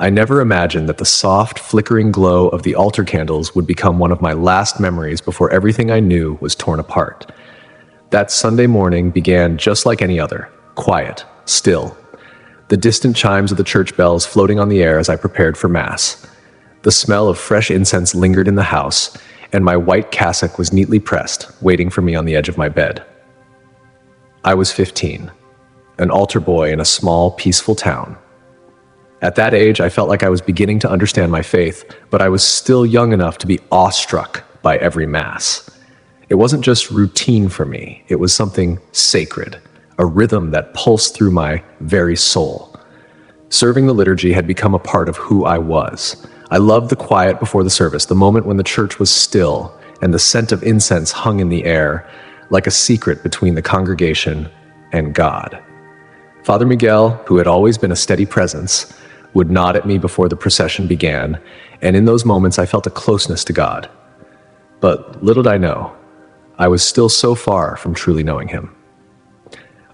I never imagined that the soft, flickering glow of the altar candles would become one of my last memories before everything I knew was torn apart. That Sunday morning began just like any other, quiet, still. The distant chimes of the church bells floating on the air as I prepared for Mass. The smell of fresh incense lingered in the house, and my white cassock was neatly pressed, waiting for me on the edge of my bed. I was 15, an altar boy in a small, peaceful town. At that age, I felt like I was beginning to understand my faith, but I was still young enough to be awestruck by every Mass. It wasn't just routine for me, it was something sacred, a rhythm that pulsed through my very soul. Serving the liturgy had become a part of who I was. I loved the quiet before the service, the moment when the church was still and the scent of incense hung in the air, like a secret between the congregation and God. Father Miguel, who had always been a steady presence, would nod at me before the procession began, and in those moments I felt a closeness to God. But little did I know, I was still so far from truly knowing him.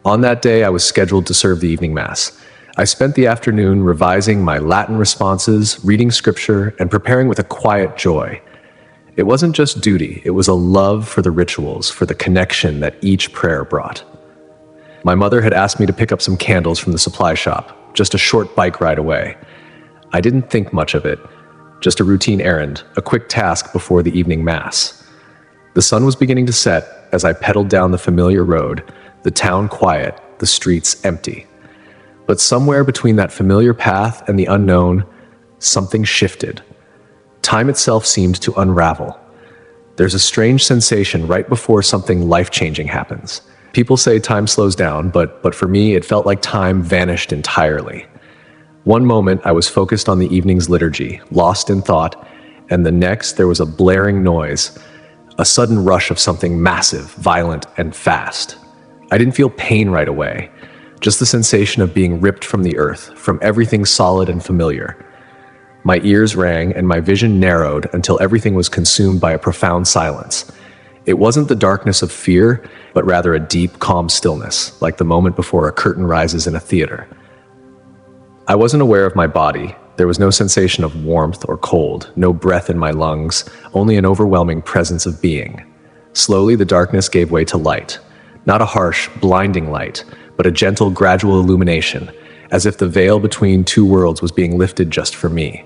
On that day, I was scheduled to serve the evening Mass. I spent the afternoon revising my Latin responses, reading scripture, and preparing with a quiet joy. It wasn't just duty, it was a love for the rituals, for the connection that each prayer brought. My mother had asked me to pick up some candles from the supply shop, just a short bike ride away. I didn't think much of it, just a routine errand, a quick task before the evening Mass. The sun was beginning to set as I pedaled down the familiar road, the town quiet, the streets empty. But somewhere between that familiar path and the unknown, something shifted. Time itself seemed to unravel. There's a strange sensation right before something life-changing happens. People say time slows down, but for me, it felt like time vanished entirely. One moment, I was focused on the evening's liturgy, lost in thought, and the next, there was a blaring noise, a sudden rush of something massive, violent, and fast. I didn't feel pain right away, just the sensation of being ripped from the earth, from everything solid and familiar. My ears rang, and my vision narrowed until everything was consumed by a profound silence. It wasn't the darkness of fear, but rather a deep, calm stillness, like the moment before a curtain rises in a theater. I wasn't aware of my body. There was no sensation of warmth or cold, no breath in my lungs, only an overwhelming presence of being. Slowly, the darkness gave way to light. Not a harsh, blinding light, but a gentle, gradual illumination, as if the veil between two worlds was being lifted just for me.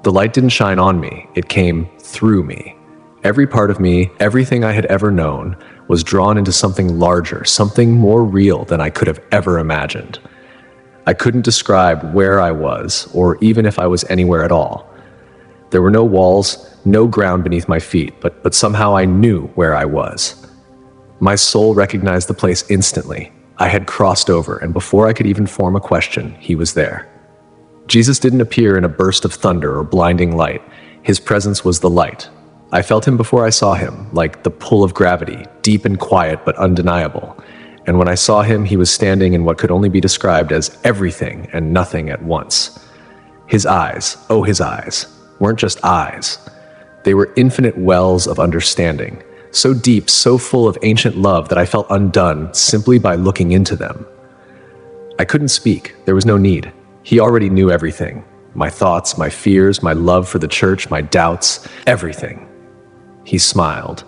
The light didn't shine on me, it came through me. Every part of me, everything I had ever known, was drawn into something larger, something more real than I could have ever imagined. I couldn't describe where I was, or even if I was anywhere at all. There were no walls, no ground beneath my feet, but somehow I knew where I was. My soul recognized the place instantly. I had crossed over, and before I could even form a question, he was there. Jesus didn't appear in a burst of thunder or blinding light. His presence was the light. I felt him before I saw him, like the pull of gravity, deep and quiet but undeniable. And when I saw him, he was standing in what could only be described as everything and nothing at once. His eyes, oh his eyes, weren't just eyes. They were infinite wells of understanding, so deep, so full of ancient love that I felt undone simply by looking into them. I couldn't speak, there was no need. He already knew everything. My thoughts, my fears, my love for the church, my doubts, everything. He smiled.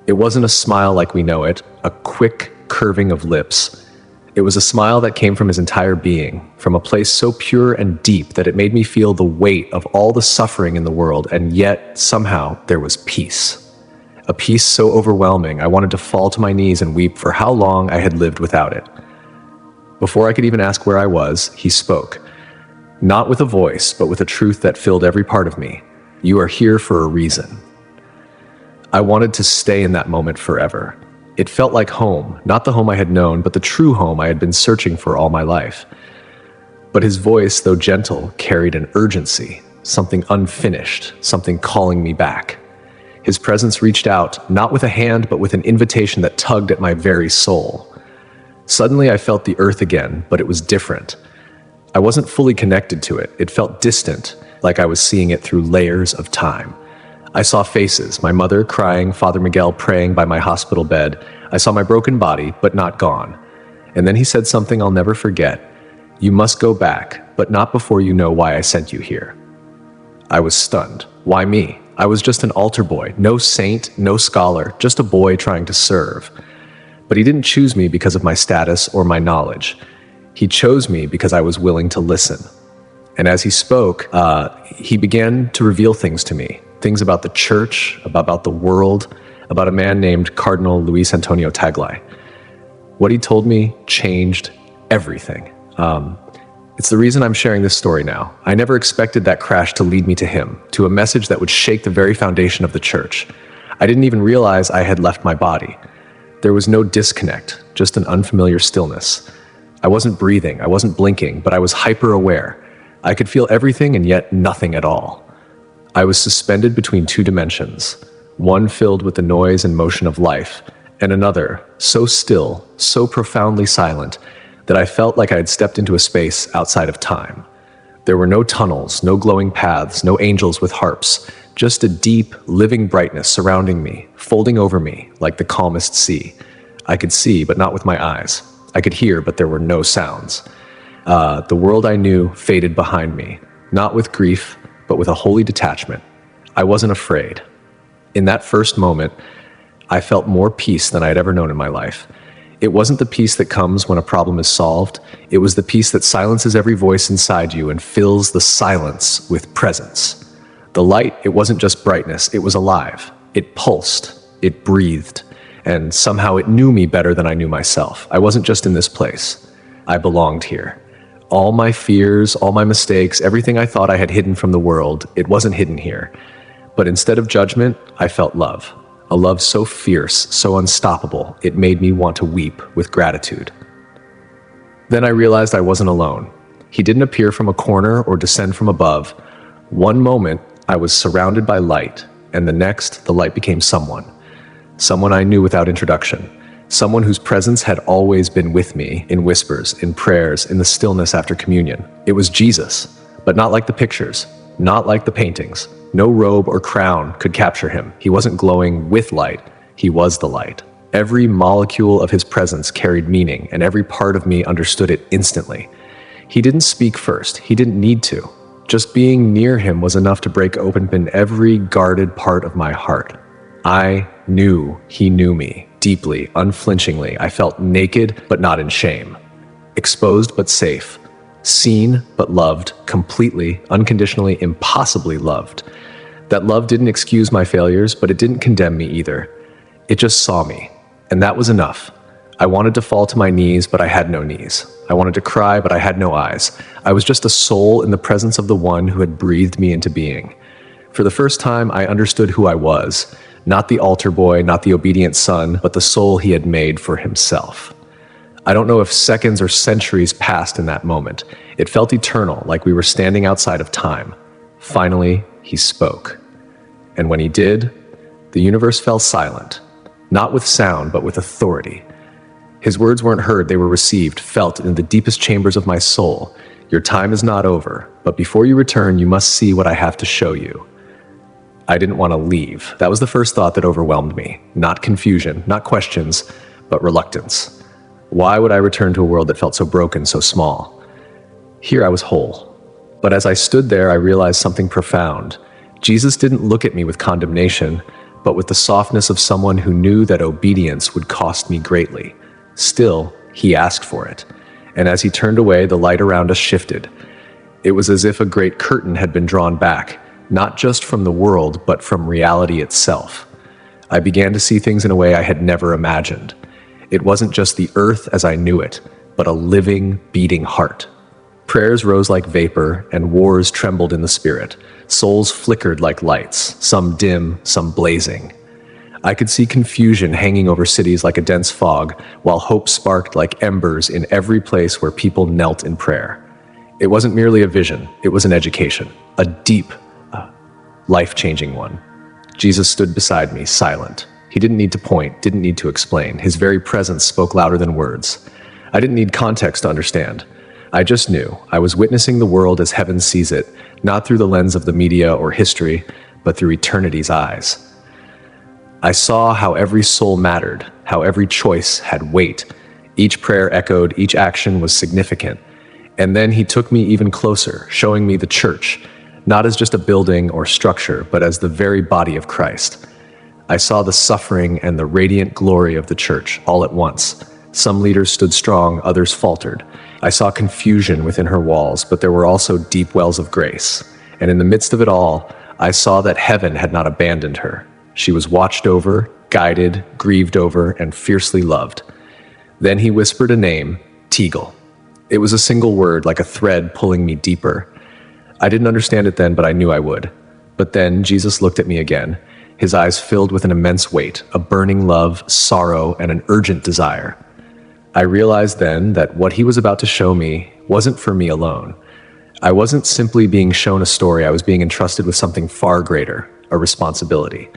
It wasn't a smile like we know it, a quick curving of lips. It was a smile that came from his entire being, from a place so pure and deep that it made me feel the weight of all the suffering in the world, and yet, somehow, there was peace. A peace so overwhelming, I wanted to fall to my knees and weep for how long I had lived without it. Before I could even ask where I was, he spoke. Not with a voice, but with a truth that filled every part of me. You are here for a reason. I wanted to stay in that moment forever. It felt like home, not the home I had known, but the true home I had been searching for all my life. But his voice, though gentle, carried an urgency, something unfinished, something calling me back. His presence reached out, not with a hand, but with an invitation that tugged at my very soul. Suddenly I felt the earth again, but it was different. I wasn't fully connected to it. It felt distant, like I was seeing it through layers of time. I saw faces, my mother crying, Father Miguel praying by my hospital bed. I saw my broken body, but not gone. And then he said something I'll never forget. "You must go back, but not before you know why I sent you here." I was stunned. Why me? I was just an altar boy, no saint, no scholar, just a boy trying to serve. But he didn't choose me because of my status or my knowledge. He chose me because I was willing to listen. And as he spoke, he began to reveal things to me, things about the church, about the world, about a man named Cardinal Luis Tagle. What he told me changed everything. It's the reason I'm sharing this story now. I never expected that crash to lead me to him, to a message that would shake the very foundation of the church. I didn't even realize I had left my body. There was no disconnect, just an unfamiliar stillness. I wasn't breathing, I wasn't blinking, but I was hyper-aware. I could feel everything and yet nothing at all. I was suspended between two dimensions, one filled with the noise and motion of life, and another, so still, so profoundly silent, that I felt like I had stepped into a space outside of time. There were no tunnels, no glowing paths, no angels with harps, just a deep, living brightness surrounding me, folding over me like the calmest sea. I could see, but not with my eyes. I could hear, but there were no sounds. The world I knew faded behind me, not with grief, but with a holy detachment. I wasn't afraid. In that first moment, I felt more peace than I had ever known in my life. It wasn't the peace that comes when a problem is solved. It was the peace that silences every voice inside you and fills the silence with presence. The light, it wasn't just brightness, it was alive. It pulsed, it breathed, and somehow it knew me better than I knew myself. I wasn't just in this place. I belonged here. All my fears, all my mistakes, everything I thought I had hidden from the world, it wasn't hidden here. But instead of judgment, I felt love. A love so fierce, so unstoppable, it made me want to weep with gratitude. Then I realized I wasn't alone. He didn't appear from a corner or descend from above. One moment, I was surrounded by light, and the next, the light became someone. Someone I knew without introduction. Someone whose presence had always been with me, in whispers, in prayers, in the stillness after communion. It was Jesus, but not like the pictures, not like the paintings. No robe or crown could capture him. He wasn't glowing with light, he was the light. Every molecule of his presence carried meaning, and every part of me understood it instantly. He didn't speak first, he didn't need to. Just being near him was enough to break open every guarded part of my heart. I knew he knew me, deeply, unflinchingly. I felt naked, but not in shame. Exposed, but safe. Seen, but loved, completely, unconditionally, impossibly loved. That love didn't excuse my failures, but it didn't condemn me either. It just saw me, and that was enough. I wanted to fall to my knees, but I had no knees. I wanted to cry, but I had no eyes. I was just a soul in the presence of the one who had breathed me into being. For the first time, I understood who I was. Not the altar boy, not the obedient son, but the soul he had made for himself. I don't know if seconds or centuries passed in that moment. It felt eternal, like we were standing outside of time. Finally, he spoke. And when he did, the universe fell silent. Not with sound, but with authority. His words weren't heard, they were received, felt in the deepest chambers of my soul. Your time is not over, but before you return, you must see what I have to show you. I didn't want to leave. That was the first thought that overwhelmed me. Not confusion, not questions, but reluctance. Why would I return to a world that felt so broken, so small? Here I was whole. But as I stood there, I realized something profound. Jesus didn't look at me with condemnation, but with the softness of someone who knew that obedience would cost me greatly. Still, he asked for it. And as he turned away, the light around us shifted. It was as if a great curtain had been drawn back, not just from the world, but from reality itself. I began to see things in a way I had never imagined. It wasn't just the earth as I knew it, but a living, beating heart. Prayers rose like vapor, and wars trembled in the spirit. Souls flickered like lights, some dim, some blazing. I could see confusion hanging over cities like a dense fog, while hope sparked like embers in every place where people knelt in prayer. It wasn't merely a vision, it was an education, a deep, life-changing one. Jesus stood beside me, silent. He didn't need to point, didn't need to explain. His very presence spoke louder than words. I didn't need context to understand. I just knew I was witnessing the world as heaven sees it, not through the lens of the media or history, but through eternity's eyes. I saw how every soul mattered, how every choice had weight. Each prayer echoed, each action was significant. And then he took me even closer, showing me the church, not as just a building or structure, but as the very body of Christ. I saw the suffering and the radiant glory of the church all at once. Some leaders stood strong, others faltered. I saw confusion within her walls, but there were also deep wells of grace. And in the midst of it all, I saw that heaven had not abandoned her. She was watched over, guided, grieved over, and fiercely loved. Then he whispered a name, Tagle. It was a single word, like a thread pulling me deeper. I didn't understand it then, but I knew I would. But then Jesus looked at me again, his eyes filled with an immense weight, a burning love, sorrow, and an urgent desire. I realized then that what he was about to show me wasn't for me alone. I wasn't simply being shown a story, I was being entrusted with something far greater, a responsibility.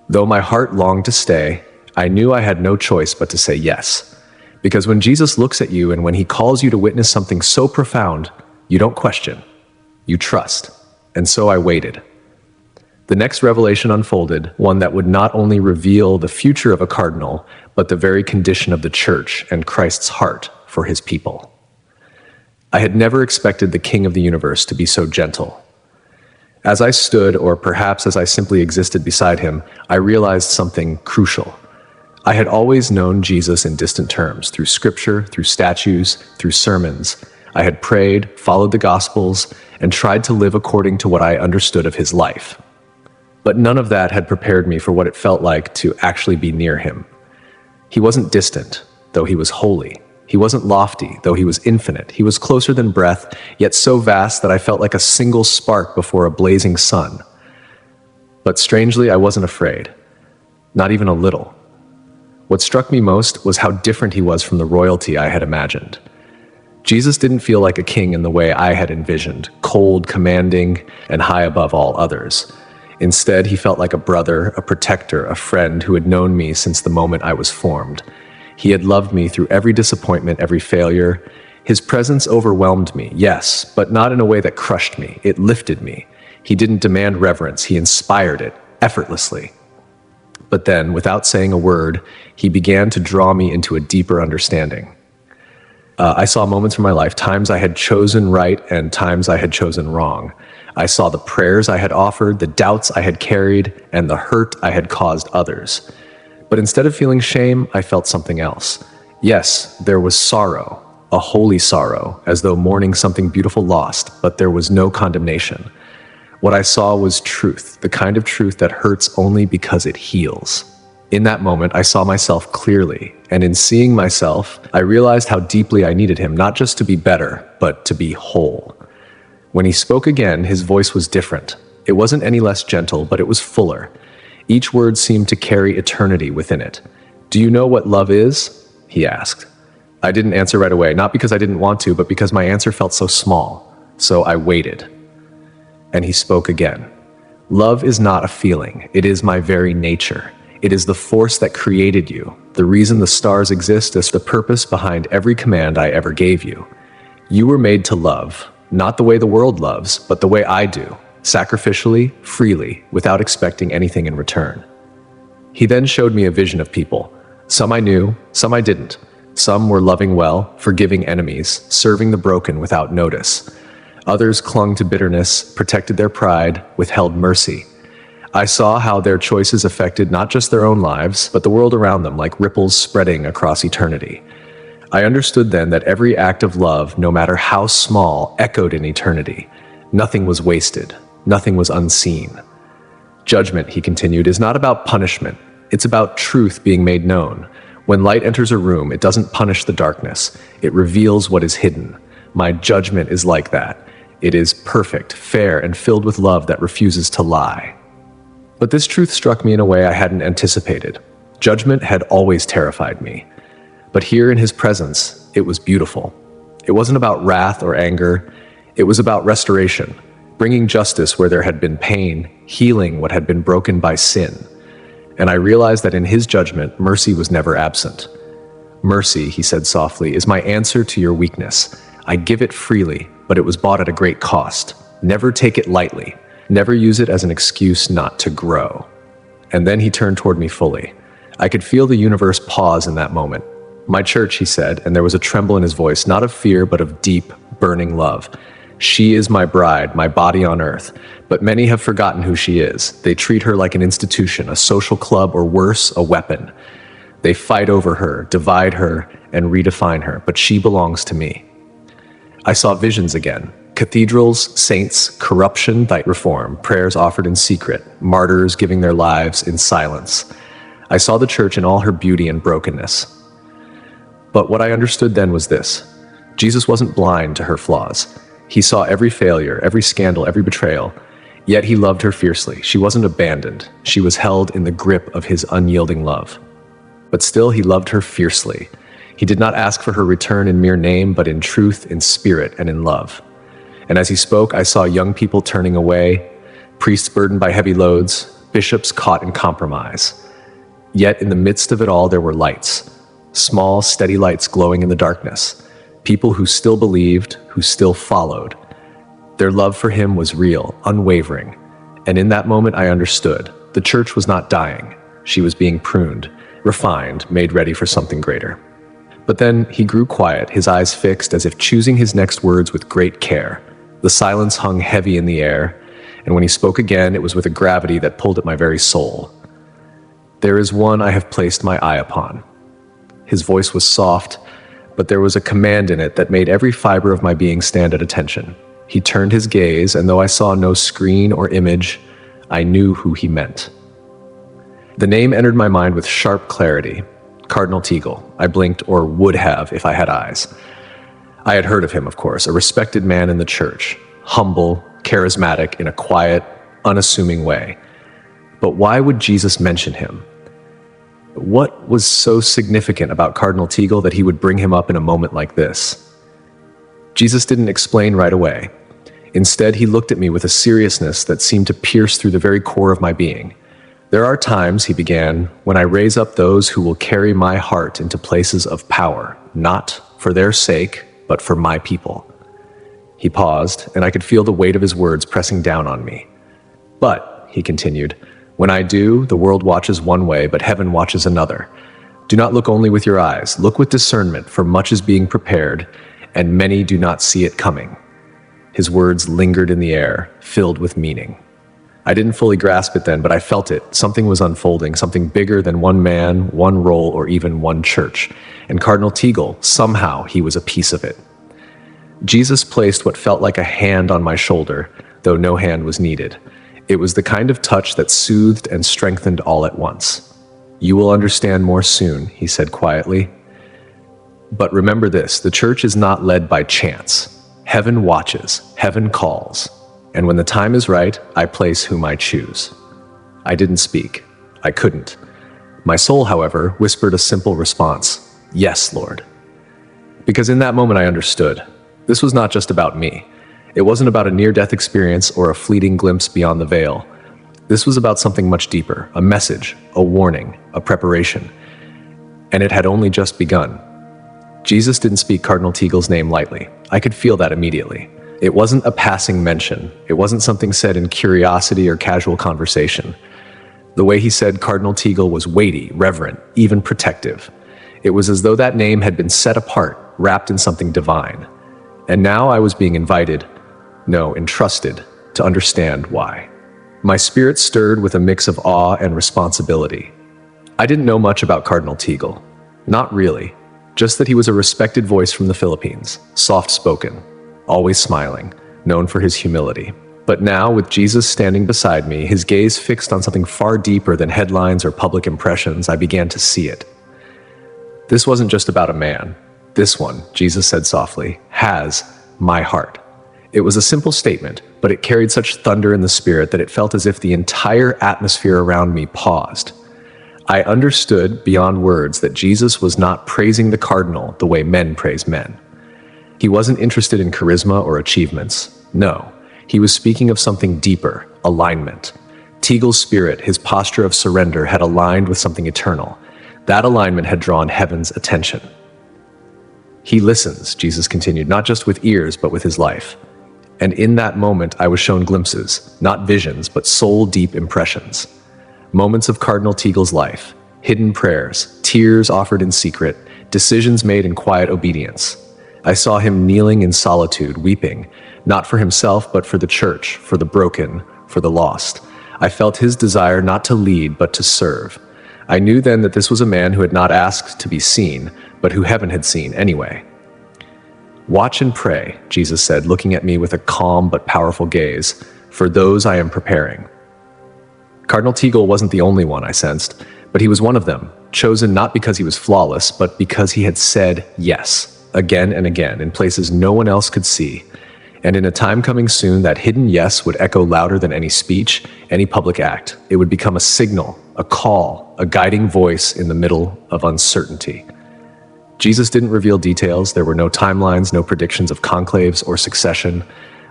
Though my heart longed to stay, I knew I had no choice but to say yes. Because when Jesus looks at you and when he calls you to witness something so profound, you don't question, you trust. And so I waited. The next revelation unfolded, one that would not only reveal the future of a cardinal, but the very condition of the church and Christ's heart for his people. I had never expected the King of the universe to be so gentle. As I stood, or perhaps as I simply existed beside him, I realized something crucial. I had always known Jesus in distant terms, through scripture, through statues, through sermons. I had prayed, followed the Gospels, and tried to live according to what I understood of his life. But none of that had prepared me for what it felt like to actually be near him. He wasn't distant, though he was holy. He wasn't lofty, though he was infinite. He was closer than breath, yet so vast that I felt like a single spark before a blazing sun. But strangely, I wasn't afraid. Not even a little. What struck me most was how different he was from the royalty I had imagined. Jesus didn't feel like a king in the way I had envisioned, cold, commanding, and high above all others. Instead, he felt like a brother, a protector, a friend who had known me since the moment I was formed. He had loved me through every disappointment, every failure. His presence overwhelmed me, yes, but not in a way that crushed me. It lifted me. He didn't demand reverence, he inspired it, effortlessly. But then, without saying a word, he began to draw me into a deeper understanding. I saw moments in my life, times I had chosen right and times I had chosen wrong. I saw the prayers I had offered, the doubts I had carried, and the hurt I had caused others. But instead of feeling shame, I felt something else. Yes, there was sorrow, a holy sorrow, as though mourning something beautiful lost, but there was no condemnation. What I saw was truth, the kind of truth that hurts only because it heals. In that moment, I saw myself clearly, and in seeing myself, I realized how deeply I needed him, not just to be better, but to be whole. When he spoke again, his voice was different. It wasn't any less gentle, but it was fuller. Each word seemed to carry eternity within it. "Do you know what love is?" he asked. I didn't answer right away, not because I didn't want to, but because my answer felt so small. So I waited. And he spoke again. "Love is not a feeling. It is my very nature. It is the force that created you. The reason the stars exist is the purpose behind every command I ever gave you. You were made to love, not the way the world loves, but the way I do, sacrificially, freely, without expecting anything in return." He then showed me a vision of people. Some I knew, some I didn't. Some were loving well, forgiving enemies, serving the broken without notice. Others clung to bitterness, protected their pride, withheld mercy. I saw how their choices affected not just their own lives, but the world around them, like ripples spreading across eternity. I understood then that every act of love, no matter how small, echoed in eternity. Nothing was wasted. Nothing was unseen. Judgment, he continued, is not about punishment. It's about truth being made known. When light enters a room, it doesn't punish the darkness. It reveals what is hidden. My judgment is like that. It is perfect, fair, and filled with love that refuses to lie. But this truth struck me in a way I hadn't anticipated. Judgment had always terrified me. But here in his presence, it was beautiful. It wasn't about wrath or anger. It was about restoration, bringing justice where there had been pain, healing what had been broken by sin. And I realized that in his judgment, mercy was never absent. "Mercy," he said softly, "is my answer to your weakness. I give it freely, but it was bought at a great cost. Never take it lightly. Never use it as an excuse not to grow." And then he turned toward me fully. I could feel the universe pause in that moment. "My church," he said, and there was a tremble in his voice, not of fear, but of deep, burning love. "She is my bride, my body on earth, but many have forgotten who she is. They treat her like an institution, a social club, or worse, a weapon. They fight over her, divide her, and redefine her, but she belongs to me." I saw visions again. Cathedrals, saints, corruption, reform, prayers offered in secret, martyrs giving their lives in silence. I saw the church in all her beauty and brokenness. But what I understood then was this: Jesus wasn't blind to her flaws. He saw every failure, every scandal, every betrayal, yet he loved her fiercely. She wasn't abandoned. She was held in the grip of his unyielding love. But still, he loved her fiercely. He did not ask for her return in mere name, but in truth, in spirit, and in love. And as he spoke, I saw young people turning away, priests burdened by heavy loads, bishops caught in compromise. Yet in the midst of it all, there were lights, small, steady lights glowing in the darkness, people who still believed, who still followed. Their love for him was real, unwavering. And in that moment, I understood. The church was not dying. She was being pruned, refined, made ready for something greater. But then he grew quiet, his eyes fixed as if choosing his next words with great care. The silence hung heavy in the air, and when he spoke again, it was with a gravity that pulled at my very soul. "There is one I have placed my eye upon." His voice was soft, but there was a command in it that made every fiber of my being stand at attention. He turned his gaze, and though I saw no screen or image, I knew who he meant. The name entered my mind with sharp clarity. Cardinal Tagle. I blinked, or would have if I had eyes. I had heard of him, of course, a respected man in the church, humble, charismatic, in a quiet, unassuming way. But why would Jesus mention him? What was so significant about Cardinal Tagle that he would bring him up in a moment like this? Jesus didn't explain right away. Instead, he looked at me with a seriousness that seemed to pierce through the very core of my being. "There are times," he began, "when I raise up those who will carry my heart into places of power, not for their sake, but for my people." He paused, and I could feel the weight of his words pressing down on me. "But," he continued, "when I do, the world watches one way, but heaven watches another. Do not look only with your eyes, look with discernment, for much is being prepared, and many do not see it coming." His words lingered in the air, filled with meaning. I didn't fully grasp it then, but I felt it. Something was unfolding, something bigger than one man, one role, or even one church. And Cardinal Tagle, somehow he was a piece of it. Jesus placed what felt like a hand on my shoulder, though no hand was needed. It was the kind of touch that soothed and strengthened all at once. "You will understand more soon," he said quietly. "But remember this, the church is not led by chance. Heaven watches, heaven calls. And when the time is right, I place whom I choose." I didn't speak. I couldn't. My soul, however, whispered a simple response: "Yes, Lord." Because in that moment I understood. This was not just about me. It wasn't about a near-death experience or a fleeting glimpse beyond the veil. This was about something much deeper, a message, a warning, a preparation. And it had only just begun. Jesus didn't speak Cardinal Tagle's name lightly. I could feel that immediately. It wasn't a passing mention. It wasn't something said in curiosity or casual conversation. The way he said Cardinal Tagle was weighty, reverent, even protective. It was as though that name had been set apart, wrapped in something divine. And now I was being entrusted to understand why. My spirit stirred with a mix of awe and responsibility. I didn't know much about Cardinal Tagle. Not really. Just that he was a respected voice from the Philippines, soft-spoken, always smiling, known for his humility. But now, with Jesus standing beside me, his gaze fixed on something far deeper than headlines or public impressions, I began to see it. This wasn't just about a man. This one, Jesus said softly, has my heart. It was a simple statement, but it carried such thunder in the spirit that it felt as if the entire atmosphere around me paused. I understood beyond words that Jesus was not praising the cardinal the way men praise men. He wasn't interested in charisma or achievements. No, he was speaking of something deeper, alignment. Tagle's spirit, his posture of surrender, had aligned with something eternal. That alignment had drawn heaven's attention. He listens, Jesus continued, not just with ears, but with his life. And in that moment, I was shown glimpses, not visions, but soul-deep impressions. Moments of Cardinal Tagle's life, hidden prayers, tears offered in secret, decisions made in quiet obedience. I saw him kneeling in solitude, weeping, not for himself, but for the church, for the broken, for the lost. I felt his desire not to lead, but to serve. I knew then that this was a man who had not asked to be seen, but who heaven had seen anyway. "Watch and pray," Jesus said, looking at me with a calm but powerful gaze, "for those I am preparing." Cardinal Tagle wasn't the only one, I sensed, but he was one of them, chosen not because he was flawless, but because he had said yes, again and again, in places no one else could see. And in a time coming soon, that hidden yes would echo louder than any speech, any public act. It would become a signal, a call, a guiding voice in the middle of uncertainty. Jesus didn't reveal details. There were no timelines, no predictions of conclaves or succession,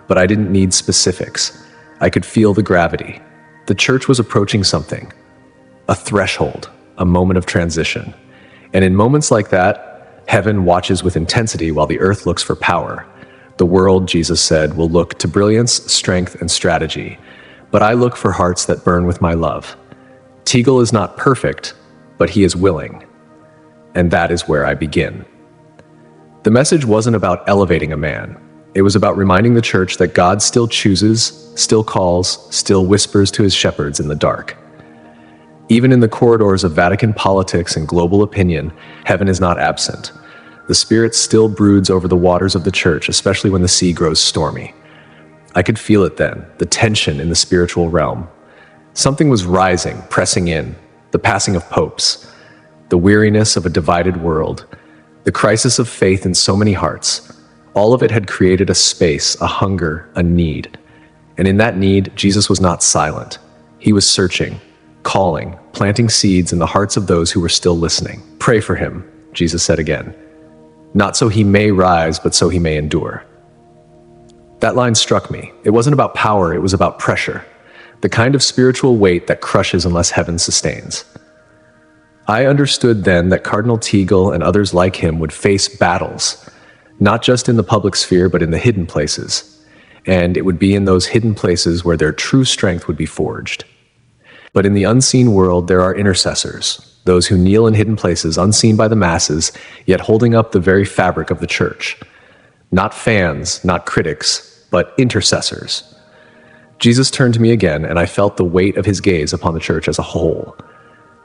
but I didn't need specifics. I could feel the gravity. The church was approaching something, a threshold, a moment of transition. And in moments like that, heaven watches with intensity while the earth looks for power. The world, Jesus said, will look to brilliance, strength, and strategy. But I look for hearts that burn with my love. Tagle is not perfect, but he is willing. And that is where I begin. The message wasn't about elevating a man. It was about reminding the church that God still chooses, still calls, still whispers to his shepherds in the dark. Even in the corridors of Vatican politics and global opinion, heaven is not absent. The Spirit still broods over the waters of the church, especially when the sea grows stormy. I could feel it then, the tension in the spiritual realm. Something was rising, pressing in, the passing of popes, the weariness of a divided world, the crisis of faith in so many hearts. All of it had created a space, a hunger, a need. And in that need, Jesus was not silent. He was searching, calling, planting seeds in the hearts of those who were still listening. "Pray for him," Jesus said again. "Not so he may rise, but so he may endure." That line struck me. It wasn't about power, it was about pressure. The kind of spiritual weight that crushes unless heaven sustains. I understood then that Cardinal Tagle and others like him would face battles, not just in the public sphere, but in the hidden places. And it would be in those hidden places where their true strength would be forged. But in the unseen world, there are intercessors, those who kneel in hidden places, unseen by the masses, yet holding up the very fabric of the church. Not fans, not critics, but intercessors. Jesus turned to me again, and I felt the weight of his gaze upon the church as a whole.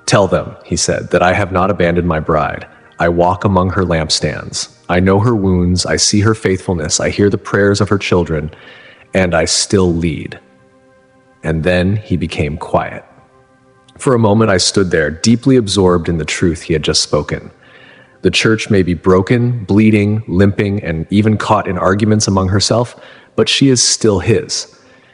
"Tell them," he said, "that I have not abandoned my bride. I walk among her lampstands. I know her wounds, I see her faithfulness, I hear the prayers of her children, and I still lead." And then he became quiet. For a moment I stood there, deeply absorbed in the truth he had just spoken. The church may be broken, bleeding, limping, and even caught in arguments among herself, but she is still his.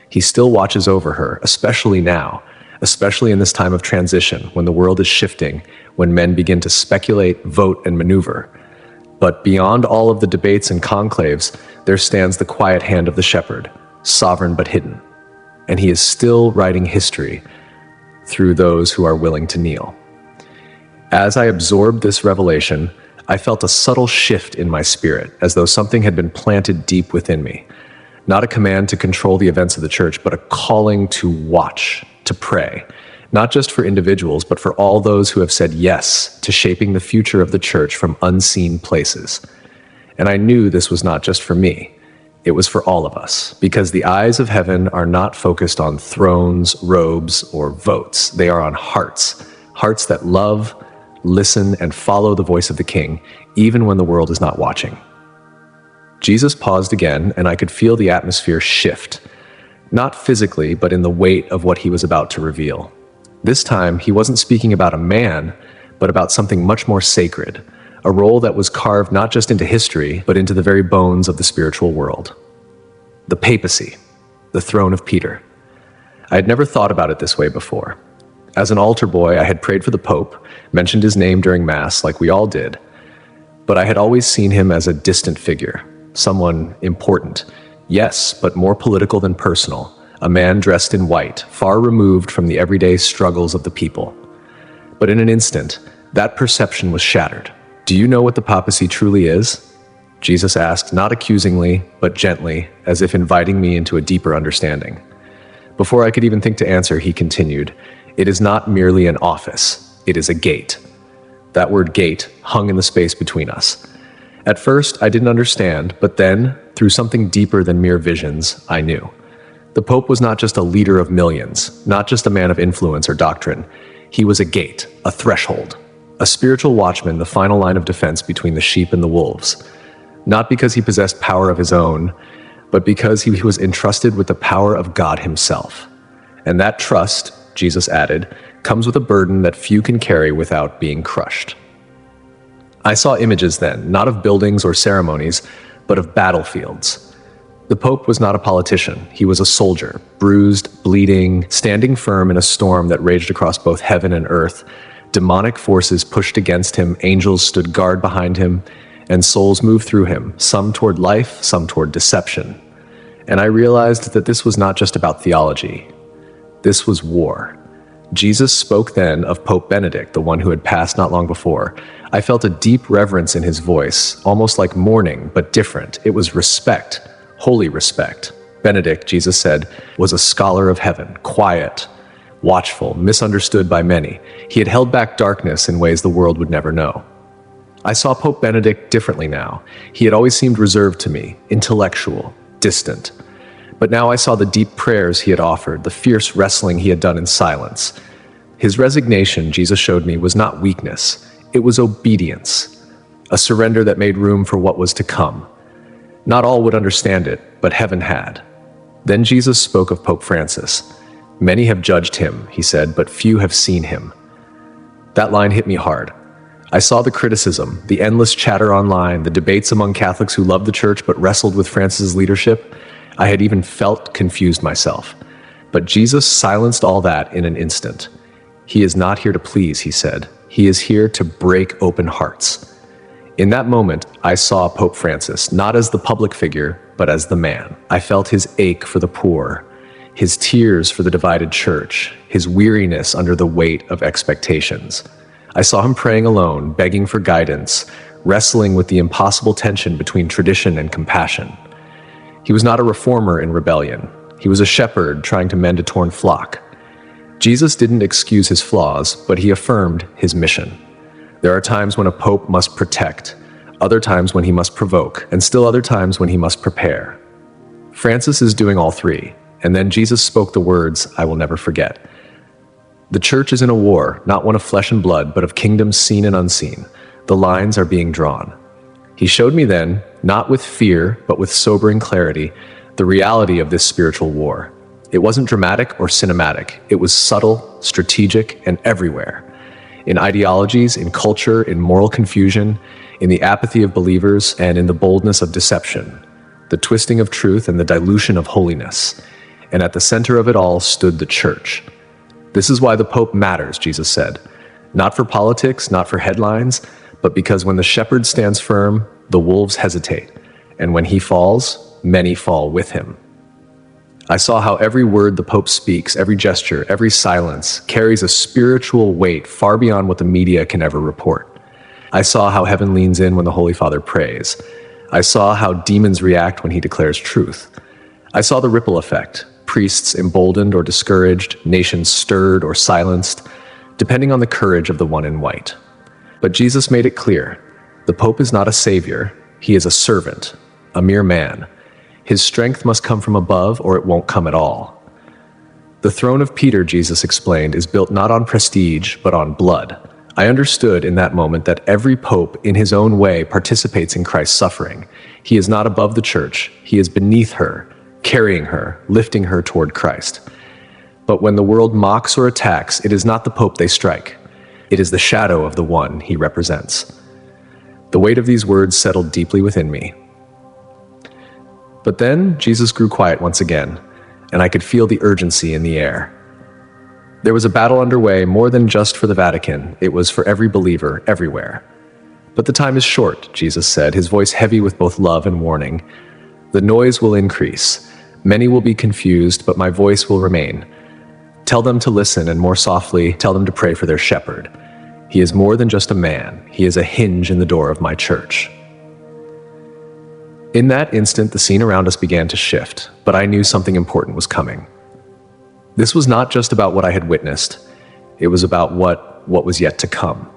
He still watches over her, especially now, especially in this time of transition, when the world is shifting, when men begin to speculate, vote, and maneuver. But beyond all of the debates and conclaves, there stands the quiet hand of the shepherd, sovereign but hidden. And he is still writing history through those who are willing to kneel. As I absorbed this revelation, I felt a subtle shift in my spirit, as though something had been planted deep within me. Not a command to control the events of the church, but a calling to watch, to pray, not just for individuals, but for all those who have said yes to shaping the future of the church from unseen places. And I knew this was not just for me. It was for all of us, because the eyes of heaven are not focused on thrones, robes, or votes. They are on hearts, hearts that love, listen, and follow the voice of the King, even when the world is not watching. Jesus paused again, and I could feel the atmosphere shift, not physically, but in the weight of what he was about to reveal. This time, he wasn't speaking about a man, but about something much more sacred, a role that was carved not just into history, but into the very bones of the spiritual world. The papacy, the throne of Peter. I had never thought about it this way before. As an altar boy, I had prayed for the Pope, mentioned his name during Mass, like we all did, but I had always seen him as a distant figure, someone important, yes, but more political than personal, a man dressed in white, far removed from the everyday struggles of the people. But in an instant, that perception was shattered. "Do you know what the papacy truly is?" Jesus asked, not accusingly, but gently, as if inviting me into a deeper understanding. Before I could even think to answer, he continued, "It is not merely an office, it is a gate. That word gate hung in the space between us. At first, I didn't understand, but then, through something deeper than mere visions, I knew. The Pope was not just a leader of millions, not just a man of influence or doctrine. He was a gate, a threshold, a spiritual watchman, the final line of defense between the sheep and the wolves. Not because he possessed power of his own, but because he was entrusted with the power of God himself. And that trust, Jesus added, comes with a burden that few can carry without being crushed. I saw images then, not of buildings or ceremonies, but of battlefields. The Pope was not a politician. He was a soldier, bruised, bleeding, standing firm in a storm that raged across both heaven and earth. Demonic forces pushed against him, angels stood guard behind him, and souls moved through him, some toward life, some toward deception. And I realized that this was not just about theology. This was war. Jesus spoke then of Pope Benedict, the one who had passed not long before. I felt a deep reverence in his voice, almost like mourning, but different. It was respect. Holy respect. Benedict, Jesus said, was a scholar of heaven, quiet, watchful, misunderstood by many. He had held back darkness in ways the world would never know. I saw Pope Benedict differently now. He had always seemed reserved to me, intellectual, distant. But now I saw the deep prayers he had offered, the fierce wrestling he had done in silence. His resignation, Jesus showed me, was not weakness. It was obedience, a surrender that made room for what was to come. Not all would understand it, but heaven had. Then Jesus spoke of Pope Francis. Many have judged him, he said, but few have seen him. That line hit me hard. I saw the criticism, the endless chatter online, the debates among Catholics who loved the church but wrestled with Francis's leadership. I had even felt confused myself. But Jesus silenced all that in an instant. He is not here to please, he said. He is here to break open hearts. In that moment, I saw Pope Francis, not as the public figure, but as the man. I felt his ache for the poor, his tears for the divided church, his weariness under the weight of expectations. I saw him praying alone, begging for guidance, wrestling with the impossible tension between tradition and compassion. He was not a reformer in rebellion. He was a shepherd trying to mend a torn flock. Jesus didn't excuse his flaws, but he affirmed his mission. There are times when a pope must protect, other times when he must provoke, and still other times when he must prepare. Francis is doing all three, and then Jesus spoke the words I will never forget. The church is in a war, not one of flesh and blood, but of kingdoms seen and unseen. The lines are being drawn. He showed me then, not with fear, but with sobering clarity, the reality of this spiritual war. It wasn't dramatic or cinematic. It was subtle, strategic, and everywhere. In ideologies, in culture, in moral confusion, in the apathy of believers, and in the boldness of deception, the twisting of truth and the dilution of holiness. And at the center of it all stood the church. This is why the Pope matters, Jesus said. Not for politics, not for headlines, but because when the shepherd stands firm, the wolves hesitate. And when he falls, many fall with him. I saw how every word the Pope speaks, every gesture, every silence, carries a spiritual weight far beyond what the media can ever report. I saw how heaven leans in when the Holy Father prays. I saw how demons react when he declares truth. I saw the ripple effect, priests emboldened or discouraged, nations stirred or silenced, depending on the courage of the one in white. But Jesus made it clear, the Pope is not a savior, he is a servant, a mere man. His strength must come from above or it won't come at all. The throne of Peter, Jesus explained, is built not on prestige, but on blood. I understood in that moment that every pope, in his own way, participates in Christ's suffering. He is not above the church, he is beneath her, carrying her, lifting her toward Christ. But when the world mocks or attacks, it is not the pope they strike. It is the shadow of the one he represents. The weight of these words settled deeply within me. But then Jesus grew quiet once again, and I could feel the urgency in the air. There was a battle underway more than just for the Vatican. It was for every believer, everywhere. But the time is short, Jesus said, his voice heavy with both love and warning. The noise will increase. Many will be confused, but my voice will remain. Tell them to listen, and more softly, tell them to pray for their shepherd. He is more than just a man. He is a hinge in the door of my church. In that instant, the scene around us began to shift, but I knew something important was coming. This was not just about what I had witnessed. It was about what was yet to come.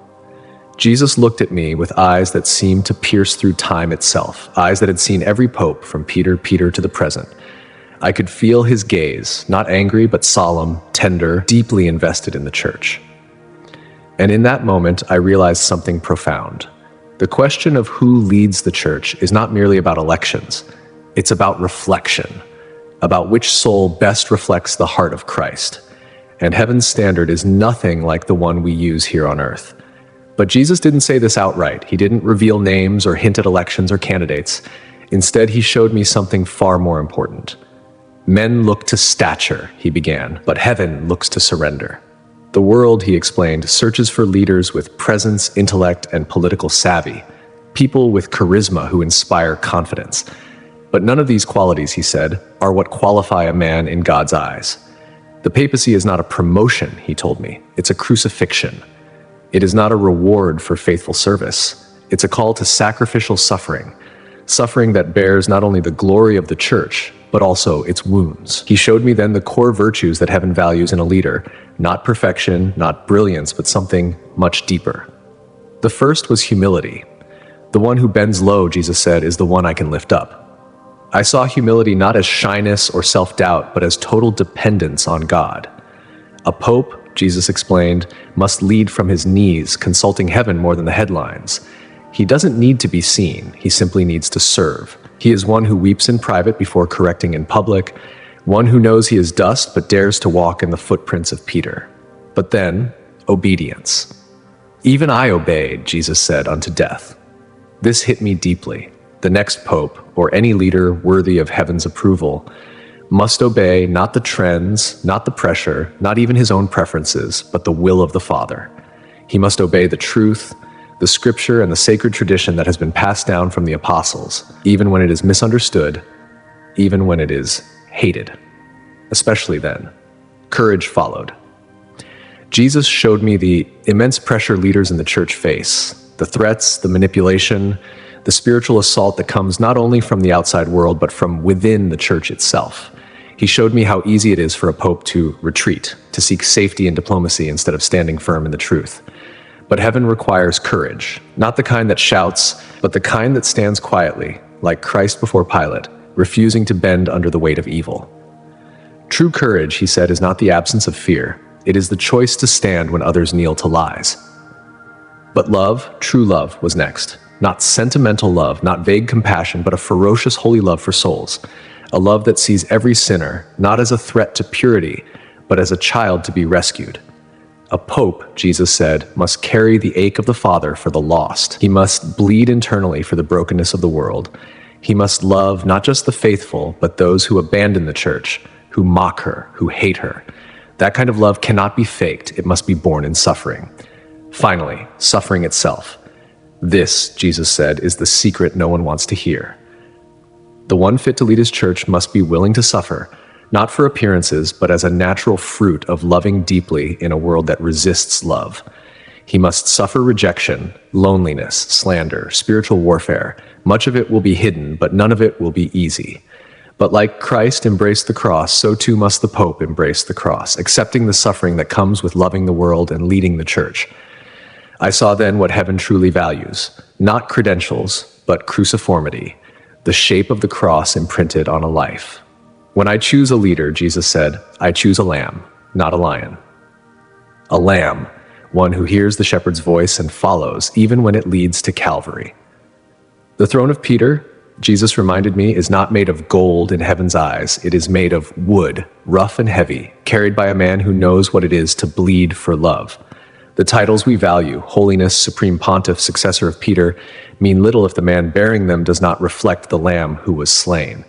Jesus looked at me with eyes that seemed to pierce through time itself, eyes that had seen every pope from Peter to the present. I could feel his gaze, not angry but solemn, tender, deeply invested in the church. And in that moment, I realized something profound. The question of who leads the church is not merely about elections. It's about reflection, about which soul best reflects the heart of Christ. And heaven's standard is nothing like the one we use here on earth. But Jesus didn't say this outright. He didn't reveal names or hint at elections or candidates. Instead, he showed me something far more important. Men look to stature, he began, but heaven looks to surrender. The world, he explained, searches for leaders with presence, intellect, and political savvy, people with charisma who inspire confidence. But none of these qualities, he said, are what qualify a man in God's eyes. The papacy is not a promotion, he told me. It's a crucifixion. It is not a reward for faithful service. It's a call to sacrificial suffering, suffering that bears not only the glory of the church, but also its wounds. He showed me then the core virtues that heaven values in a leader, not perfection, not brilliance, but something much deeper. The first was humility. The one who bends low, Jesus said, is the one I can lift up. I saw humility not as shyness or self-doubt, but as total dependence on God. A pope, Jesus explained, must lead from his knees, consulting heaven more than the headlines. He doesn't need to be seen, he simply needs to serve. He is one who weeps in private before correcting in public, one who knows he is dust but dares to walk in the footprints of Peter. But then, obedience. Even I obeyed, Jesus said, unto death. This hit me deeply. The next pope, or any leader worthy of heaven's approval, must obey not the trends, not the pressure, not even his own preferences, but the will of the Father. He must obey the truth, the scripture, and the sacred tradition that has been passed down from the apostles, even when it is misunderstood, even when it is hated. Especially then. Courage followed. Jesus showed me the immense pressure leaders in the church face, the threats, the manipulation, the spiritual assault that comes not only from the outside world, but from within the church itself. He showed me how easy it is for a pope to retreat, to seek safety in diplomacy instead of standing firm in the truth. But heaven requires courage, not the kind that shouts, but the kind that stands quietly, like Christ before Pilate, refusing to bend under the weight of evil. True courage, he said, is not the absence of fear. It is the choice to stand when others kneel to lies. But love, true love, was next. Not sentimental love, not vague compassion, but a ferocious holy love for souls. A love that sees every sinner, not as a threat to purity, but as a child to be rescued. A pope, Jesus said, must carry the ache of the Father for the lost. He must bleed internally for the brokenness of the world. He must love not just the faithful, but those who abandon the church, who mock her, who hate her. That kind of love cannot be faked. It must be born in suffering. Finally, suffering itself. This, Jesus said, is the secret no one wants to hear. The one fit to lead his church must be willing to suffer, not for appearances, but as a natural fruit of loving deeply in a world that resists love. He must suffer rejection, loneliness, slander, spiritual warfare. Much of it will be hidden, but none of it will be easy. But like Christ embraced the cross, so too must the Pope embrace the cross, accepting the suffering that comes with loving the world and leading the church. I saw then what heaven truly values, not credentials, but cruciformity, the shape of the cross imprinted on a life. When I choose a leader, Jesus said, I choose a lamb, not a lion. A lamb, one who hears the shepherd's voice and follows, even when it leads to Calvary. The throne of Peter, Jesus reminded me, is not made of gold in heaven's eyes. It is made of wood, rough and heavy, carried by a man who knows what it is to bleed for love. The titles we value, holiness, supreme pontiff, successor of Peter, mean little if the man bearing them does not reflect the Lamb who was slain.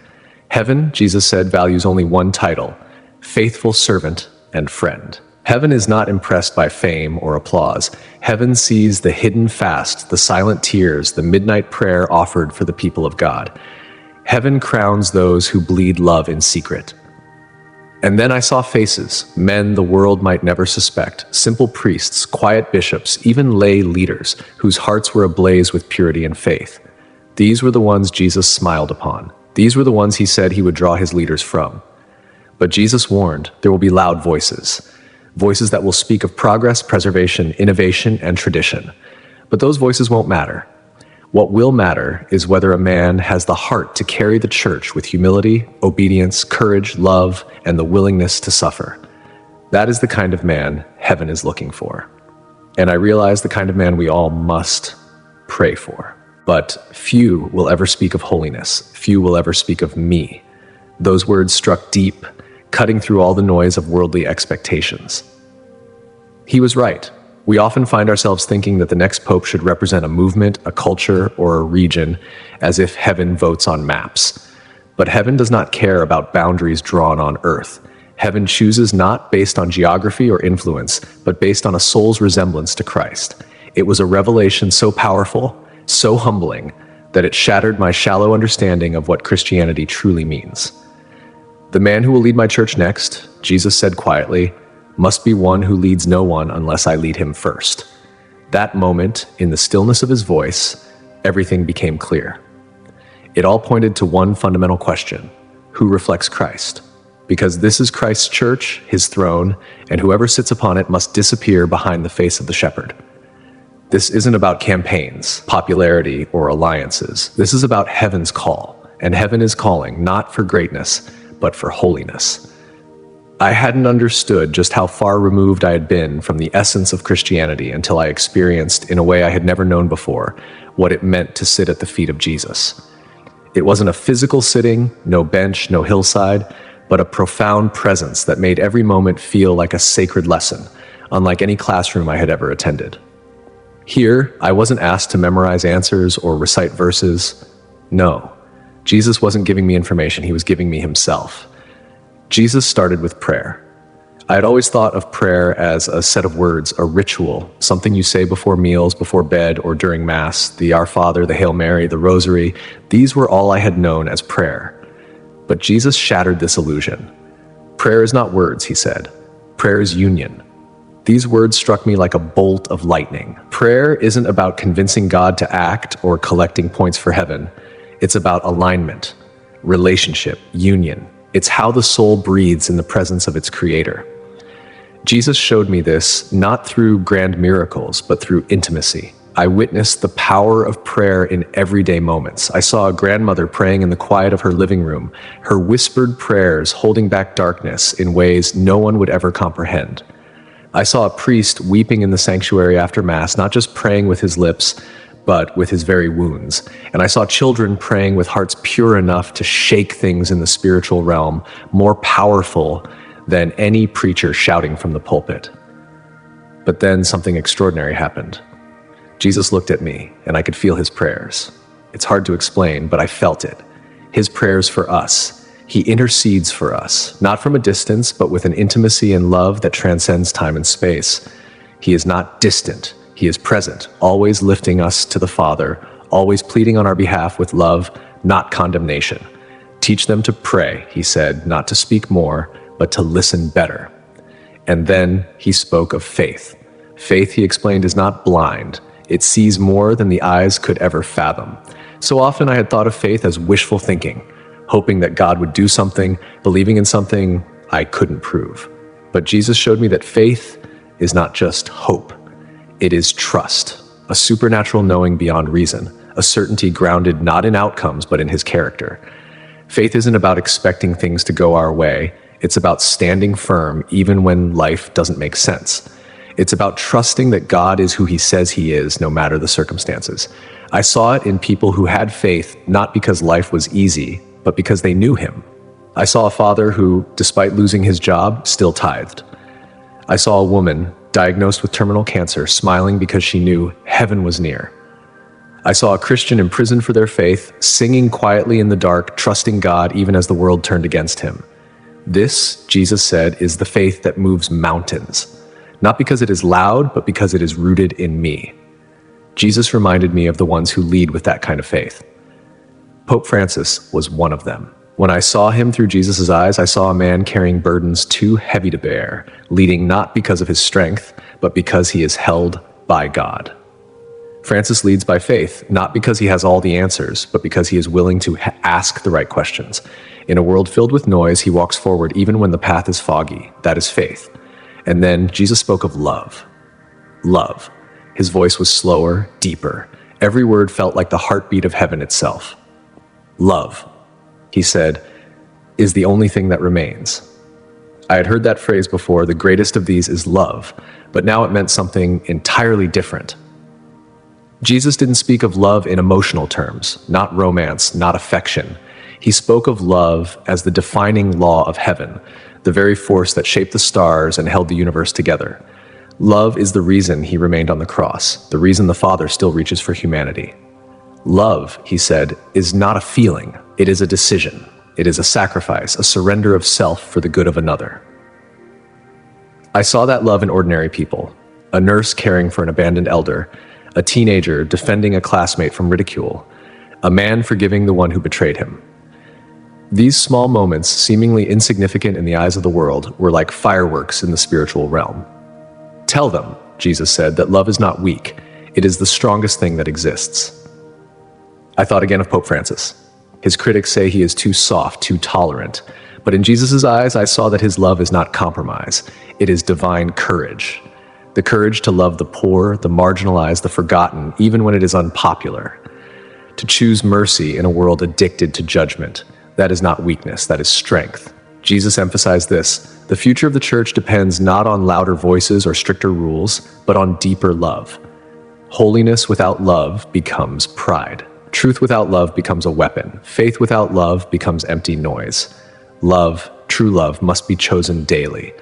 Heaven, Jesus said, values only one title, faithful servant and friend. Heaven is not impressed by fame or applause. Heaven sees the hidden fast, the silent tears, the midnight prayer offered for the people of God. Heaven crowns those who bleed love in secret. And then I saw faces, men the world might never suspect, simple priests, quiet bishops, even lay leaders, whose hearts were ablaze with purity and faith. These were the ones Jesus smiled upon. These were the ones he said he would draw his leaders from. But Jesus warned, there will be loud voices, voices that will speak of progress, preservation, innovation, and tradition. But those voices won't matter. What will matter is whether a man has the heart to carry the church with humility, obedience, courage, love, and the willingness to suffer. That is the kind of man heaven is looking for. And I realize the kind of man we all must pray for. But few will ever speak of holiness. Few will ever speak of me. Those words struck deep, cutting through all the noise of worldly expectations. He was right. We often find ourselves thinking that the next pope should represent a movement, a culture, or a region, as if heaven votes on maps. But heaven does not care about boundaries drawn on earth. Heaven chooses not based on geography or influence, but based on a soul's resemblance to Christ. It was a revelation so powerful, so humbling, that it shattered my shallow understanding of what Christianity truly means. The man who will lead my church next, Jesus said quietly, must be one who leads no one unless I lead him first. That moment, in the stillness of his voice, everything became clear. It all pointed to one fundamental question: who reflects Christ? Because this is Christ's church, his throne, and whoever sits upon it must disappear behind the face of the shepherd. This isn't about campaigns, popularity, or alliances. This is about heaven's call, and heaven is calling not for greatness, but for holiness. I hadn't understood just how far removed I had been from the essence of Christianity until I experienced, in a way I had never known before, what it meant to sit at the feet of Jesus. It wasn't a physical sitting, no bench, no hillside, but a profound presence that made every moment feel like a sacred lesson, unlike any classroom I had ever attended. Here, I wasn't asked to memorize answers or recite verses. No, Jesus wasn't giving me information, he was giving me himself. Jesus started with prayer. I had always thought of prayer as a set of words, a ritual, something you say before meals, before bed, or during Mass, the Our Father, the Hail Mary, the Rosary. These were all I had known as prayer. But Jesus shattered this illusion. Prayer is not words, he said. Prayer is union. These words struck me like a bolt of lightning. Prayer isn't about convincing God to act or collecting points for heaven. It's about alignment, relationship, union. It's how the soul breathes in the presence of its creator. Jesus showed me this not through grand miracles, but through intimacy. I witnessed the power of prayer in everyday moments. I saw a grandmother praying in the quiet of her living room, her whispered prayers holding back darkness in ways no one would ever comprehend. I saw a priest weeping in the sanctuary after Mass, not just praying with his lips, but with his very wounds. And I saw children praying with hearts pure enough to shake things in the spiritual realm, more powerful than any preacher shouting from the pulpit. But then something extraordinary happened. Jesus looked at me, and I could feel his prayers. It's hard to explain, but I felt it. His prayers for us. He intercedes for us, not from a distance, but with an intimacy and love that transcends time and space. He is not distant. He is present, always lifting us to the Father, always pleading on our behalf with love, not condemnation. Teach them to pray, he said, not to speak more, but to listen better. And then he spoke of faith. Faith, he explained, is not blind. It sees more than the eyes could ever fathom. So often I had thought of faith as wishful thinking, hoping that God would do something, believing in something I couldn't prove. But Jesus showed me that faith is not just hope. It is trust, a supernatural knowing beyond reason, a certainty grounded not in outcomes, but in his character. Faith isn't about expecting things to go our way. It's about standing firm even when life doesn't make sense. It's about trusting that God is who he says he is, no matter the circumstances. I saw it in people who had faith, not because life was easy, but because they knew him. I saw a father who, despite losing his job, still tithed. I saw a woman diagnosed with terminal cancer, smiling because she knew heaven was near. I saw a Christian imprisoned for their faith, singing quietly in the dark, trusting God even as the world turned against him. This, Jesus said, is the faith that moves mountains, not because it is loud, but because it is rooted in me. Jesus reminded me of the ones who lead with that kind of faith. Pope Francis was one of them. When I saw him through Jesus' eyes, I saw a man carrying burdens too heavy to bear, leading not because of his strength, but because he is held by God. Francis leads by faith, not because he has all the answers, but because he is willing to ask the right questions. In a world filled with noise, he walks forward even when the path is foggy. That is faith. And then Jesus spoke of love. Love. His voice was slower, deeper. Every word felt like the heartbeat of heaven itself. Love, he said, is the only thing that remains. I had heard that phrase before, the greatest of these is love, but now it meant something entirely different. Jesus didn't speak of love in emotional terms, not romance, not affection. He spoke of love as the defining law of heaven, the very force that shaped the stars and held the universe together. Love is the reason he remained on the cross, the reason the Father still reaches for humanity. Love, he said, is not a feeling, it is a decision. It is a sacrifice, a surrender of self for the good of another. I saw that love in ordinary people, a nurse caring for an abandoned elder, a teenager defending a classmate from ridicule, a man forgiving the one who betrayed him. These small moments, seemingly insignificant in the eyes of the world, were like fireworks in the spiritual realm. Tell them, Jesus said, that love is not weak. It is the strongest thing that exists. I thought again of Pope Francis. His critics say he is too soft, too tolerant. But in Jesus' eyes, I saw that his love is not compromise. It is divine courage. The courage to love the poor, the marginalized, the forgotten, even when it is unpopular. To choose mercy in a world addicted to judgment. That is not weakness, that is strength. Jesus emphasized this: the future of the church depends not on louder voices or stricter rules, but on deeper love. Holiness without love becomes pride. Truth without love becomes a weapon. Faith without love becomes empty noise. Love, true love, must be chosen daily.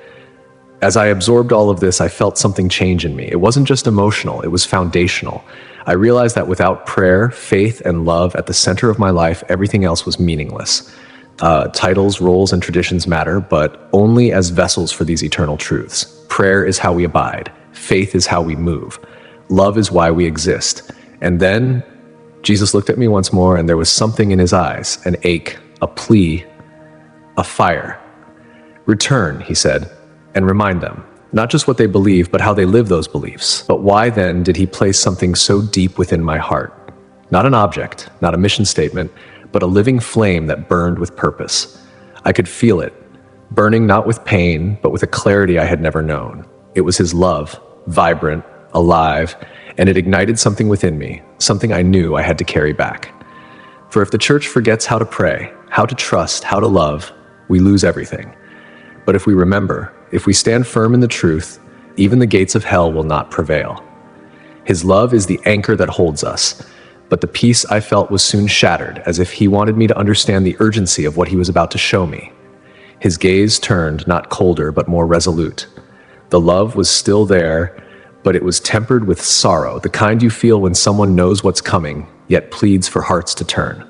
As I absorbed all of this, I felt something change in me. It wasn't just emotional, it was foundational. I realized that without prayer, faith, and love at the center of my life, everything else was meaningless. Titles, roles, and traditions matter, but only as vessels for these eternal truths. Prayer is how we abide. Faith is how we move. Love is why we exist. And then Jesus looked at me once more, and there was something in his eyes, an ache, a plea, a fire. Return, he said, and remind them, not just what they believe, but how they live those beliefs. But why then did he place something so deep within my heart? Not an object, not a mission statement, but a living flame that burned with purpose. I could feel it, burning not with pain, but with a clarity I had never known. It was his love, vibrant, alive, and it ignited something within me, something I knew I had to carry back. For if the church forgets how to pray, how to trust, how to love, we lose everything. But if we remember, if we stand firm in the truth, even the gates of hell will not prevail. His love is the anchor that holds us, but the peace I felt was soon shattered, as if he wanted me to understand the urgency of what he was about to show me. His gaze turned, not colder, but more resolute. The love was still there, but it was tempered with sorrow, the kind you feel when someone knows what's coming, yet pleads for hearts to turn.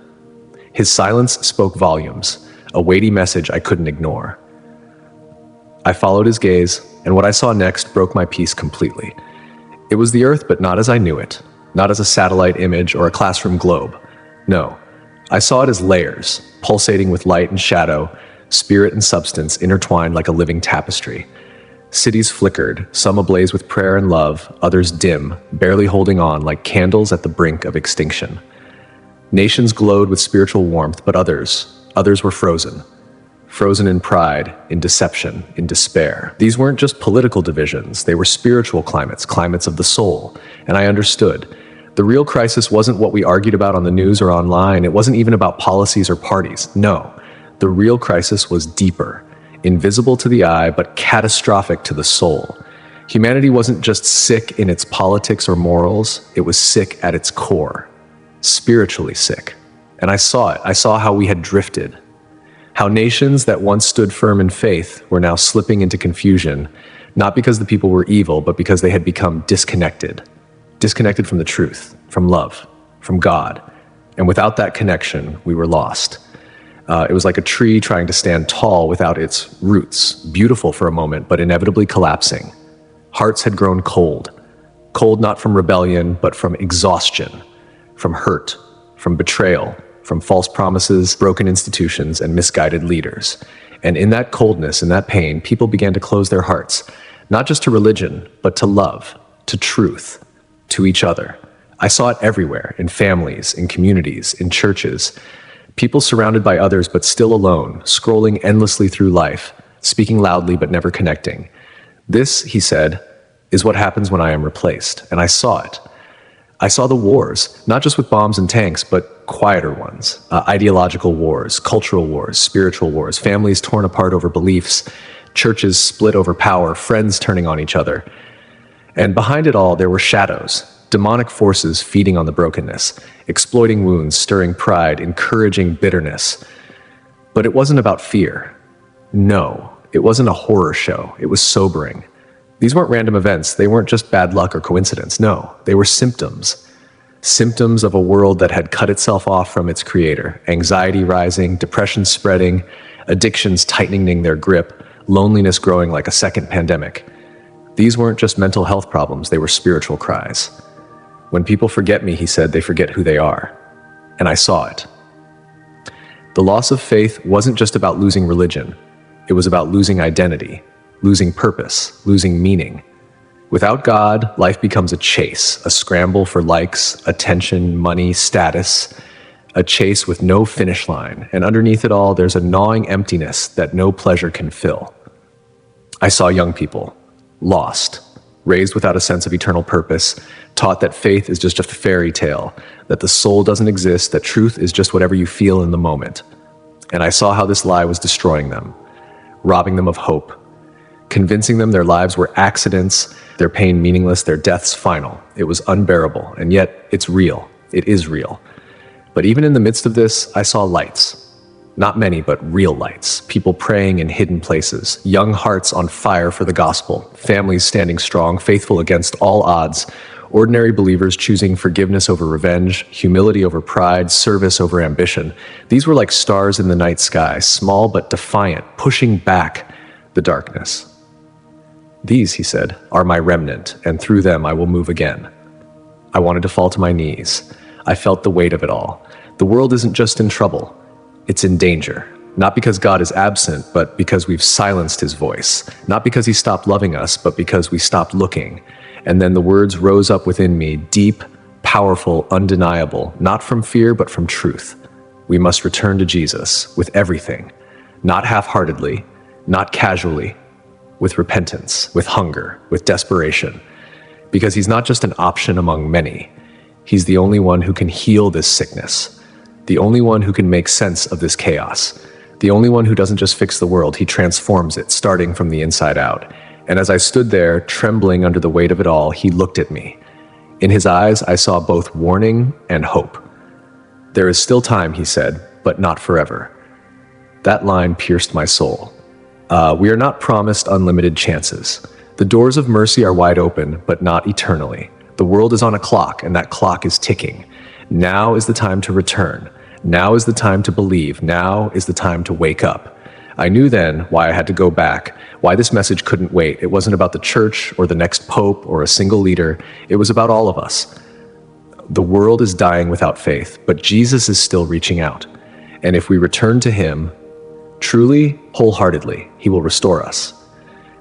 His silence spoke volumes, a weighty message I couldn't ignore. I followed his gaze, and what I saw next broke my peace completely. It was the earth, but not as I knew it, not as a satellite image or a classroom globe. No, I saw it as layers, pulsating with light and shadow, spirit and substance intertwined like a living tapestry. Cities flickered, some ablaze with prayer and love, others dim, barely holding on like candles at the brink of extinction. Nations glowed with spiritual warmth, but others were frozen. Frozen in pride, in deception, in despair. These weren't just political divisions, they were spiritual climates of the soul. And I understood. The real crisis wasn't what we argued about on the news or online. It wasn't even about policies or parties. No, the real crisis was deeper, invisible to the eye, but catastrophic to the soul. Humanity wasn't just sick in its politics or morals, it was sick at its core. Spiritually sick. And I saw it. I saw how we had drifted. How nations that once stood firm in faith were now slipping into confusion, not because the people were evil, but because they had become disconnected. Disconnected from the truth, from love, from God. And without that connection, we were lost. It was like a tree trying to stand tall without its roots, beautiful for a moment, but inevitably collapsing. Hearts had grown cold. Cold not from rebellion, but from exhaustion, from hurt, from betrayal, from false promises, broken institutions, and misguided leaders. And in that coldness, in that pain, people began to close their hearts, not just to religion, but to love, to truth, to each other. I saw it everywhere, in families, in communities, in churches. People surrounded by others, but still alone, scrolling endlessly through life, speaking loudly but never connecting. This, he said, is what happens when I am replaced, and I saw it. I saw the wars, not just with bombs and tanks, but quieter ones. Ideological wars, cultural wars, spiritual wars, families torn apart over beliefs, churches split over power, friends turning on each other. And behind it all, there were shadows, demonic forces feeding on the brokenness, exploiting wounds, stirring pride, encouraging bitterness. But it wasn't about fear. No, it wasn't a horror show. It was sobering. These weren't random events. They weren't just bad luck or coincidence. No, they were symptoms. Symptoms of a world that had cut itself off from its creator. Anxiety rising, depression spreading, addictions tightening their grip, loneliness growing like a second pandemic. These weren't just mental health problems. They were spiritual cries. When people forget me, he said, they forget who they are. And I saw it. The loss of faith wasn't just about losing religion. It was about losing identity, losing purpose, losing meaning. Without God, life becomes a chase, a scramble for likes, attention, money, status, a chase with no finish line. And underneath it all, there's a gnawing emptiness that no pleasure can fill. I saw young people, lost, raised without a sense of eternal purpose, taught that faith is just a fairy tale, that the soul doesn't exist, that truth is just whatever you feel in the moment. And I saw how this lie was destroying them, robbing them of hope, convincing them their lives were accidents, their pain meaningless, their deaths final. It was unbearable, and yet it's real. It is real. But even in the midst of this, I saw lights. Not many, but real lights. People praying in hidden places, young hearts on fire for the gospel, families standing strong, faithful against all odds, ordinary believers choosing forgiveness over revenge, humility over pride, service over ambition. These were like stars in the night sky, small but defiant, pushing back the darkness. These, he said, are my remnant, and through them I will move again. I wanted to fall to my knees. I felt the weight of it all. The world isn't just in trouble. It's in danger, not because God is absent, but because we've silenced his voice, not because he stopped loving us, but because we stopped looking. And then the words rose up within me, deep, powerful, undeniable, not from fear, but from truth. We must return to Jesus with everything, not half-heartedly, not casually, with repentance, with hunger, with desperation, because he's not just an option among many. He's the only one who can heal this sickness, the only one who can make sense of this chaos, the only one who doesn't just fix the world, he transforms it, starting from the inside out. And as I stood there, trembling under the weight of it all, he looked at me. In his eyes, I saw both warning and hope. There is still time, he said, but not forever. That line pierced my soul. We are not promised unlimited chances. The doors of mercy are wide open, but not eternally. The world is on a clock, and that clock is ticking. Now is the time to return. Now is the time to believe. Now is the time to wake up. I knew then why I had to go back, why this message couldn't wait. It wasn't about the church or the next pope or a single leader. It was about all of us. The world is dying without faith, but Jesus is still reaching out. And if we return to him, truly, wholeheartedly, he will restore us.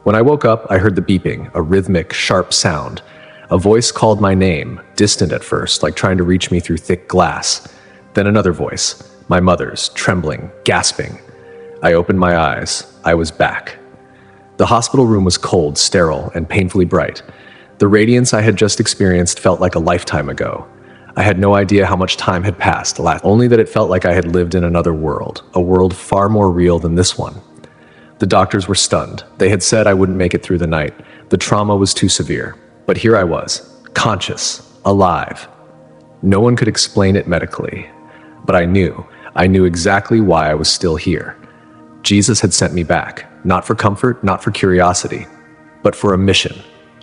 When I woke up, I heard the beeping, a rhythmic, sharp sound. A voice called my name, distant at first, like trying to reach me through thick glass. Then another voice, my mother's, trembling, gasping. I opened my eyes. I was back. The hospital room was cold, sterile, and painfully bright. The radiance I had just experienced felt like a lifetime ago. I had no idea how much time had passed, only that it felt like I had lived in another world, a world far more real than this one. The doctors were stunned. They had said I wouldn't make it through the night. The trauma was too severe. But here I was, conscious, alive. No one could explain it medically, but I knew exactly why I was still here. Jesus had sent me back, not for comfort, not for curiosity, but for a mission,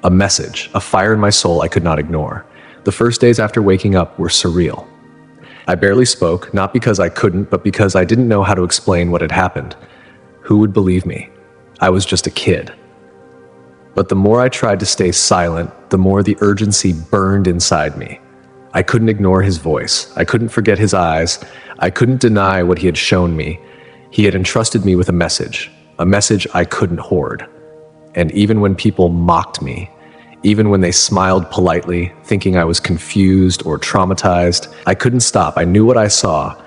a message, a fire in my soul I could not ignore. The first days after waking up were surreal. I barely spoke, not because I couldn't, but because I didn't know how to explain what had happened. Who would believe me? I was just a kid. But the more I tried to stay silent, the more the urgency burned inside me. I couldn't ignore his voice. I couldn't forget his eyes. I couldn't deny what he had shown me. He had entrusted me with a message I couldn't hoard. And even when people mocked me, even when they smiled politely, thinking I was confused or traumatized, I couldn't stop. I knew what I saw.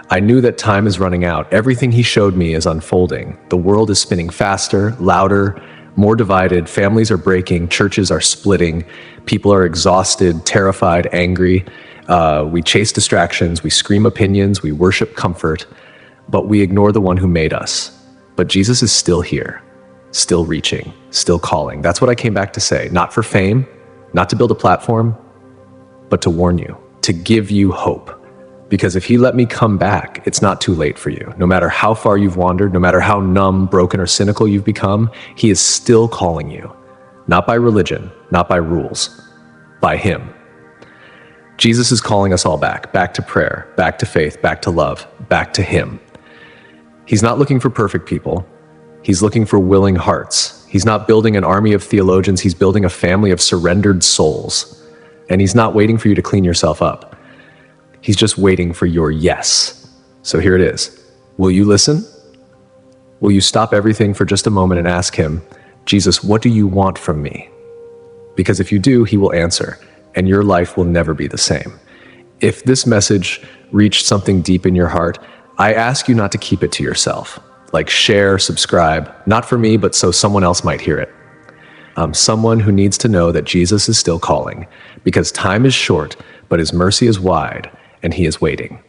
I knew that time is running out. Everything he showed me is unfolding. The world is spinning faster, louder, More divided, families are breaking, churches are splitting, people are exhausted, terrified, angry. We chase distractions, we scream opinions, we worship comfort, but we ignore the one who made us. But Jesus is still here, still reaching, still calling. That's what I came back to say. Not for fame, not to build a platform, but to warn you, to give you hope. Because if he let me come back, it's not too late for you. No matter how far you've wandered, no matter how numb, broken, or cynical you've become, he is still calling you. Not by religion, not by rules, by him. Jesus is calling us all back to prayer, back to faith, back to love, back to him. He's not looking for perfect people. He's looking for willing hearts. He's not building an army of theologians. He's building a family of surrendered souls. And he's not waiting for you to clean yourself up. He's just waiting for your yes. So here it is. Will you listen? Will you stop everything for just a moment and ask him, Jesus, what do you want from me? Because if you do, he will answer, and your life will never be the same. If this message reached something deep in your heart, I ask you not to keep it to yourself. Like share, subscribe, not for me, but so someone else might hear it. Someone who needs to know that Jesus is still calling, because time is short, but his mercy is wide, and he is waiting.